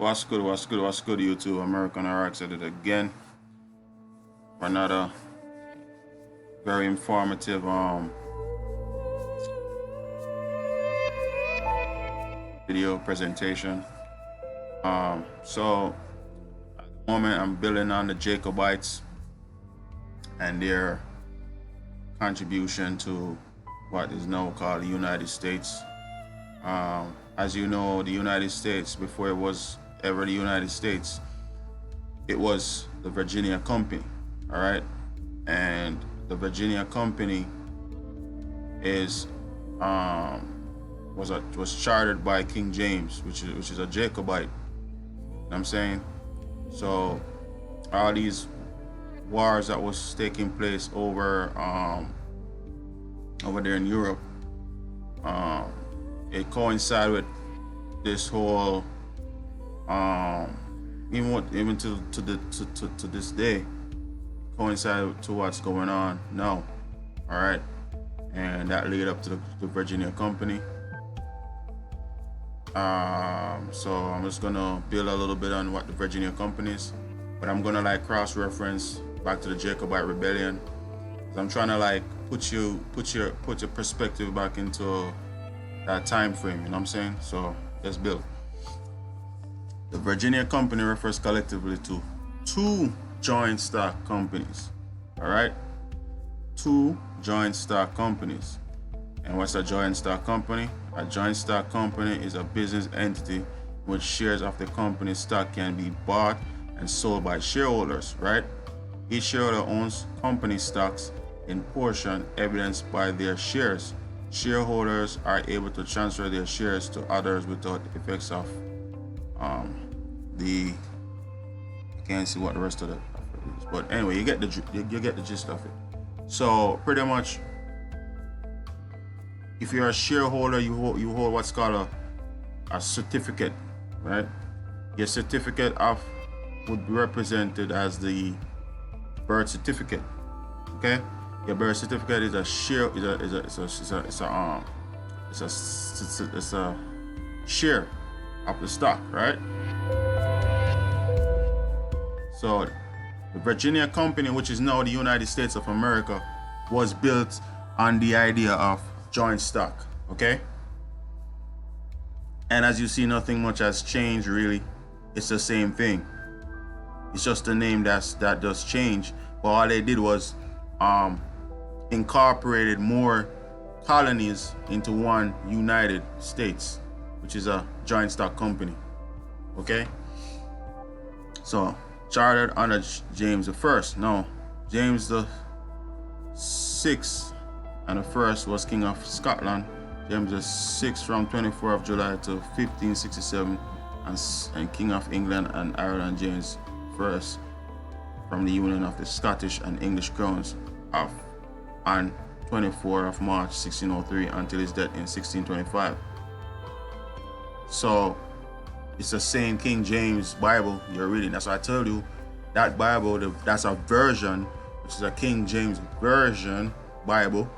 What's good, what's good, what's good, YouTube? American RX at it again for another very informative video presentation. So at the moment I'm building on the Jacobites and their contribution to what is now called the United States. As you know, the United States, before it was ever the United States, it was the Virginia Company, all right? And the Virginia Company is was chartered by King James, which is a Jacobite. You know what I'm saying? So all these wars that was taking place over there in Europe, it coincided with this whole even to this day, coincided to what's going on now. All right, and that led up to the Virginia Company. So I'm just gonna build a little bit on what the Virginia Company is, but I'm gonna like cross-reference back to the Jacobite Rebellion. I'm trying to like put your perspective back into that time frame. You know what I'm saying? So let's build. The Virginia Company refers collectively to two joint stock companies. All right, two joint stock companies. And what's a joint stock company? A joint stock company is a business entity in which shares of the company's stock can be bought and sold by shareholders, right? Each shareholder owns company stocks in portion evidenced by their shares. Shareholders are able to transfer their shares to others without the effects of I can't see what the rest of it is, but anyway, you get the gist of it. So pretty much, if you're a shareholder, you hold what's called a certificate, right? Your certificate would be represented as the birth certificate. Okay, your birth certificate is a share, it's a share of the stock, right? So the Virginia Company, which is now the United States of America, was built on the idea of joint stock. Okay, and as you see, nothing much has changed really. It's the same thing. It's just the name that does change. But all they did was incorporated more colonies into one United States, which is a joint stock company. Okay, so chartered under James I. No, James the Sixth and the first was King of Scotland. James the Sixth from 24th of July to 1567, and King of England and Ireland James I from the union of the Scottish and English crowns on 24th of March 1603 until his death in 1625. So it's the same King James Bible you're reading. That's why I told you that Bible, that's a version, which is a King James Version Bible,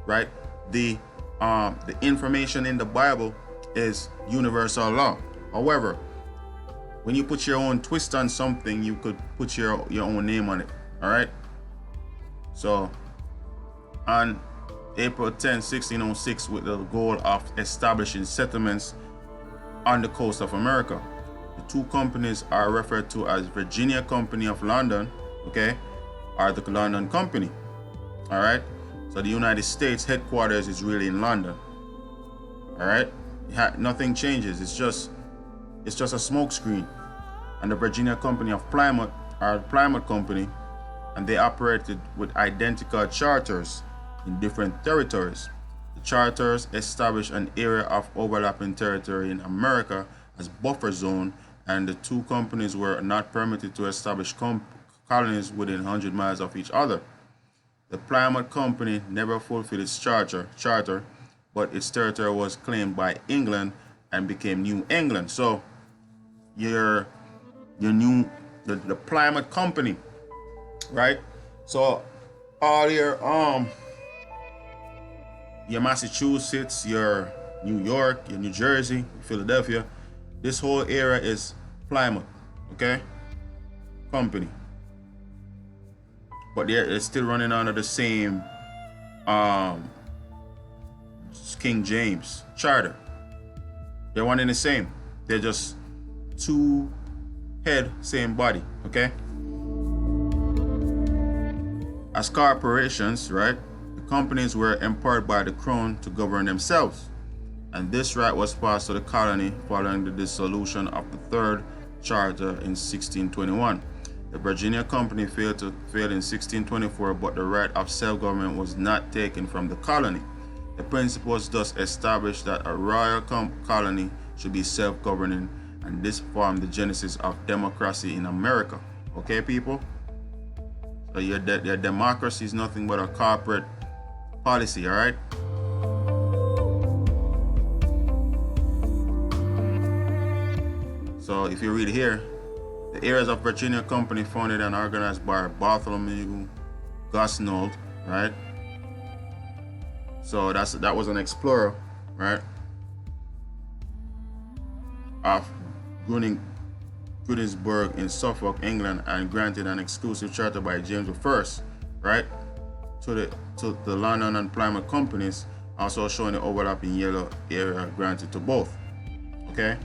right? The information in the Bible is universal law. However, when you put your own twist on something, you could put your own name on it. All right. So on April 10, 1606, with the goal of establishing settlements on the coast of America, the two companies are referred to as Virginia Company of London, okay, or the London Company. All right. So the United States headquarters is really in London. All right. Nothing changes. It's just a smokescreen. And the Virginia Company of Plymouth are the Plymouth Company, and they operated with identical charters in different territories. The charters established an area of overlapping territory in America as buffer zone, and the two companies were not permitted to establish colonies within 100 miles of each other. The Plymouth Company never fulfilled its charter, but its territory was claimed by England and became New England. So the Plymouth Company, right? So all your Massachusetts, your New York, your New Jersey, Philadelphia, this whole area is Plymouth, okay, company, but they're still running under the same um, King James charter. They're one and the same. They're just two head, same body, okay? As corporations, right, the companies were empowered by the crown to govern themselves. And this right was passed to the colony following the dissolution of the Third Charter in 1621. The Virginia Company failed in 1624, but the right of self-government was not taken from the colony. The principles thus established that a royal colony should be self-governing, and this formed the genesis of democracy in America. Okay, people? So your democracy is nothing but a corporate policy, all right? So if you read here, the areas of Virginia Company founded and organized by Bartholomew Gosnold, right? So that was an explorer, right? Of Goodisburg in Suffolk, England, and granted an exclusive charter by James I, right? To the London and Plymouth companies, also showing the overlapping yellow area granted to both. Okay.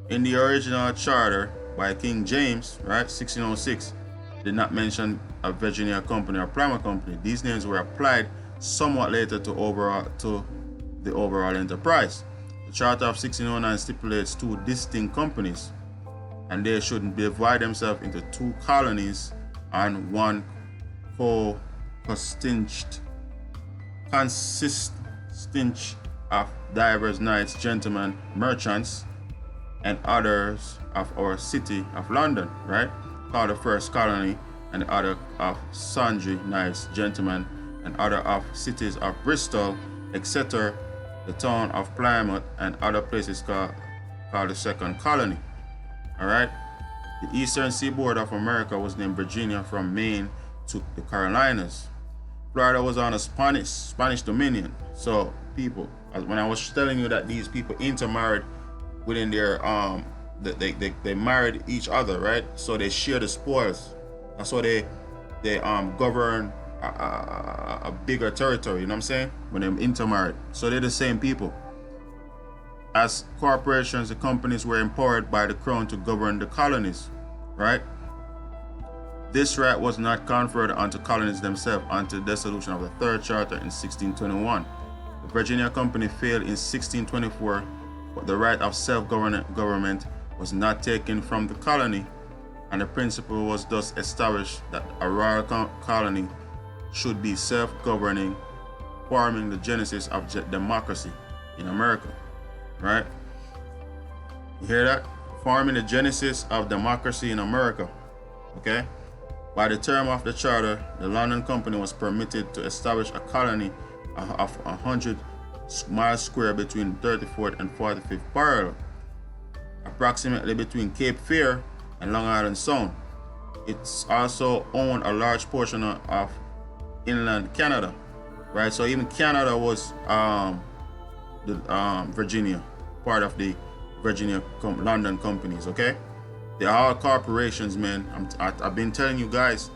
In the original charter by King James, right, 1606, did not mention a Virginia company or Plymouth company. These names were applied somewhat later to the overall enterprise. The Charter of 1609 stipulates two distinct companies, and they should divide themselves into two colonies and one consistent of divers knights, gentlemen, merchants, and others of our city of London, right? Called the first colony, and the other of sundry knights, gentlemen, and other of cities of Bristol, etc., the town of Plymouth, and other places called the second colony. All right. The eastern seaboard of America was named Virginia from Maine to the Carolinas. Florida was on a Spanish dominion. So people, when I was telling you that these people intermarried within their they married each other, right? So they share the spoils. That's why they govern a bigger territory, you know what I'm saying? When they're intermarried. So they're the same people. As corporations, the companies were empowered by the crown to govern the colonies, right? This right was not conferred onto colonies themselves until the dissolution of the Third Charter in 1621. The Virginia Company failed in 1624, but the right of self-government was not taken from the colony, and the principle was thus established that a royal colony should be self-governing, forming the genesis of democracy in America, right? You hear that? Forming the genesis of democracy in America, okay? By the term of the charter, the London Company was permitted to establish a colony of 100 miles square between 34th and 45th parallel, approximately between Cape Fear and Long Island Sound. It's also owned a large portion of inland Canada, right? So even Canada was Virginia, part of the Virginia London companies, okay? They're all corporations, man. I've been telling you guys,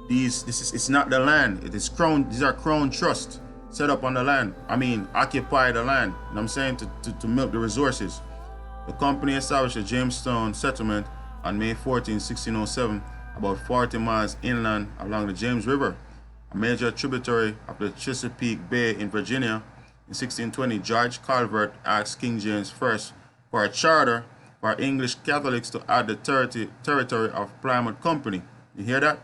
it's not the land. It is crown. These are crown trusts set up on the land. Occupy the land. You know what I'm saying? To milk the resources. The company established a Jamestown settlement on May 14, 1607, about 40 miles inland along the James River, a major tributary of the Chesapeake Bay in Virginia. In 1620, George Calvert asked King James I for a charter for English Catholics to add the territory of Plymouth Company. You hear that?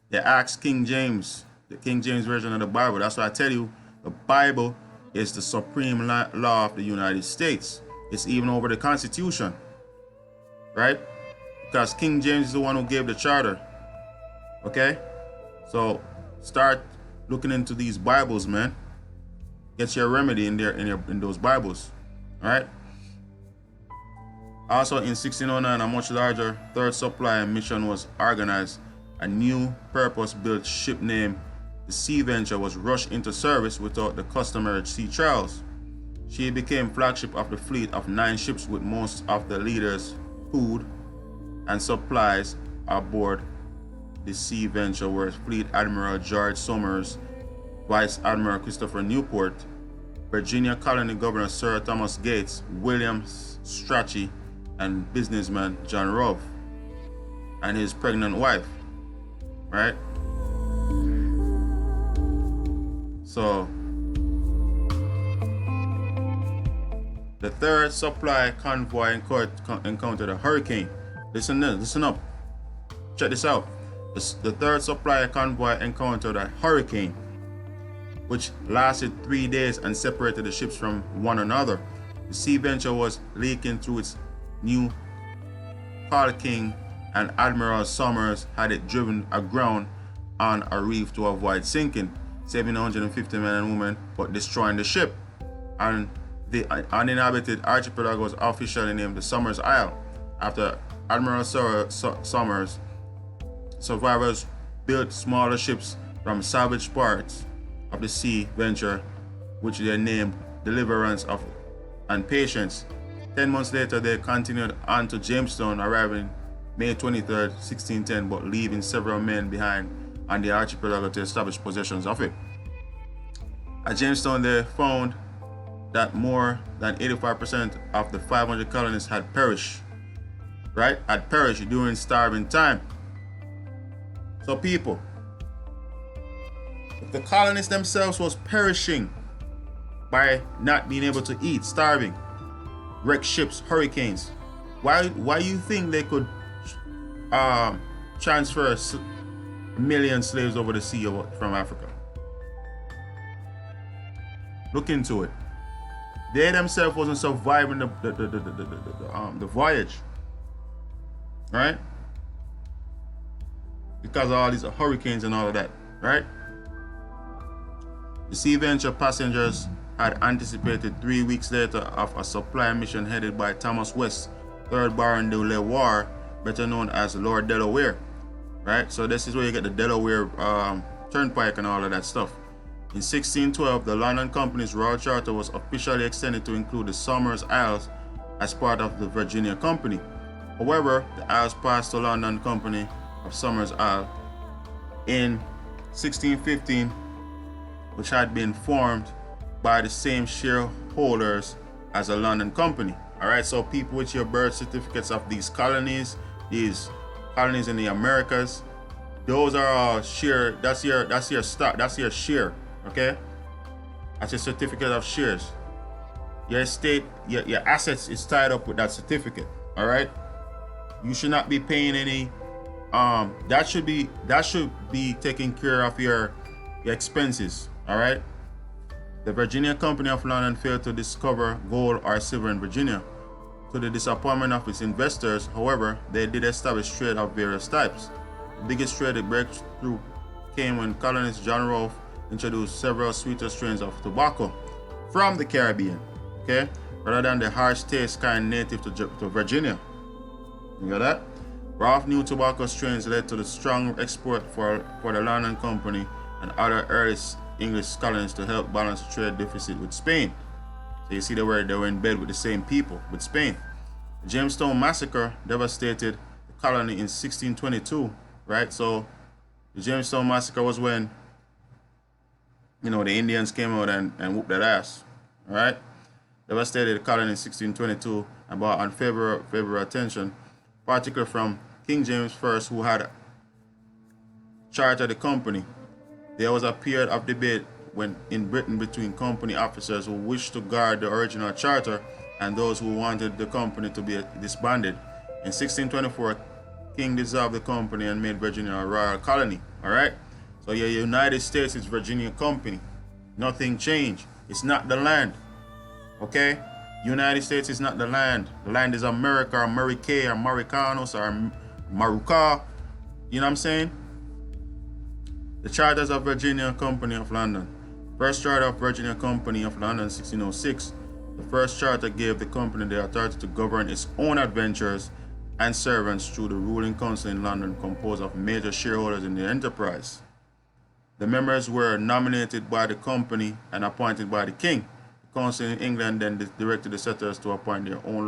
They asked King James, the King James Version of the Bible. That's why I tell you, the Bible is the supreme law of the United States. It's even over the Constitution, right? Because King James is the one who gave the charter. Okay? So start looking into these Bibles, man. Get your remedy in there in those Bibles. All right? Also in 1609, a much larger third supply mission was organized. A new purpose-built ship named the Sea Venture was rushed into service without the customary sea trials. She became flagship of the fleet of 9 ships with most of the leaders' food and supplies aboard the Sea Venture were Fleet Admiral George Somers, Vice Admiral Christopher Newport, Virginia Colony Governor Sir Thomas Gates, William Strachey, and businessman John Ruff, and his pregnant wife, right? So, the third supply convoy encountered a hurricane. Listen up. Check this out. The third supply convoy encountered a hurricane, which lasted 3 days and separated the ships from one another. The Sea Venture was leaking through its new caulking, and Admiral Somers had it driven aground on a reef to avoid sinking, saving 150 men and women but destroying the ship. And the uninhabited archipelago was officially named the Somers Isle after Admiral Somers. Survivors built smaller ships from salvaged parts of the Sea Venture, which they named Deliverance and Patience. 10 months later, they continued on to Jamestown, arriving May 23, 1610, but leaving several men behind on the archipelago to establish possessions of it. At Jamestown, they found that more than 85% of the 500 colonists had perished, right? Had perished during starving time. So people, if the colonists themselves was perishing by not being able to eat, starving, wrecked ships, hurricanes, why you think they could transfer a million slaves over the sea from Africa? Look into it. They themselves wasn't surviving the voyage, right? Because of all these hurricanes and all of that, right? The Sea Venture passengers had anticipated 3 weeks later of a supply mission headed by Thomas West, 3rd Baron de Le War, better known as Lord Delaware, right? So this is where you get the Delaware Turnpike and all of that stuff. In 1612, the London Company's Royal Charter was officially extended to include the Somers Isles as part of the Virginia Company. However, the Isles passed to London Company of Somers Isle in 1615, which had been formed by the same shareholders as a London Company. All right, so people with your birth certificates of these colonies in the Americas, those are all share. That's your stock. That's your share. Okay, that's your certificate of shares. Your estate, your assets is tied up with that certificate. All right, you should not be paying any. That should be taking care of your expenses. All right. The Virginia Company of London failed to discover gold or silver in Virginia. To the disappointment of its investors, however, they did establish trade of various types. The biggest trade breakthrough came when colonist John Rolfe introduced several sweeter strains of tobacco from the Caribbean, okay, rather than the harsh taste kind native to Virginia. You got that? Rolfe new tobacco strains led to the strong export for the London Company and other early English colonists to help balance the trade deficit with Spain. So you see they were in bed with the same people, with Spain. The Jamestown Massacre devastated the colony in 1622, right? So the Jamestown Massacre was when, the Indians came out and whooped that ass, all right? Devastated the colony in 1622 and brought unfavorable attention, particularly from King James I, who had chartered the company. There was a period of debate in Britain between company officers who wished to guard the original charter and those who wanted the company to be disbanded. In 1624, King dissolved the company and made Virginia a royal colony. All right? So your United States is Virginia Company. Nothing changed. It's not the land. Okay? United States is not the land. The land is America, or America, or Maricanos, or Maruca. You know what I'm saying? The Charters of Virginia Company of London. First Charter of Virginia Company of London, 1606. The first charter gave the company the authority to govern its own adventures and servants through the ruling council in London, composed of major shareholders in the enterprise. The members were nominated by the company and appointed by the king. The council in England then directed the settlers to appoint their own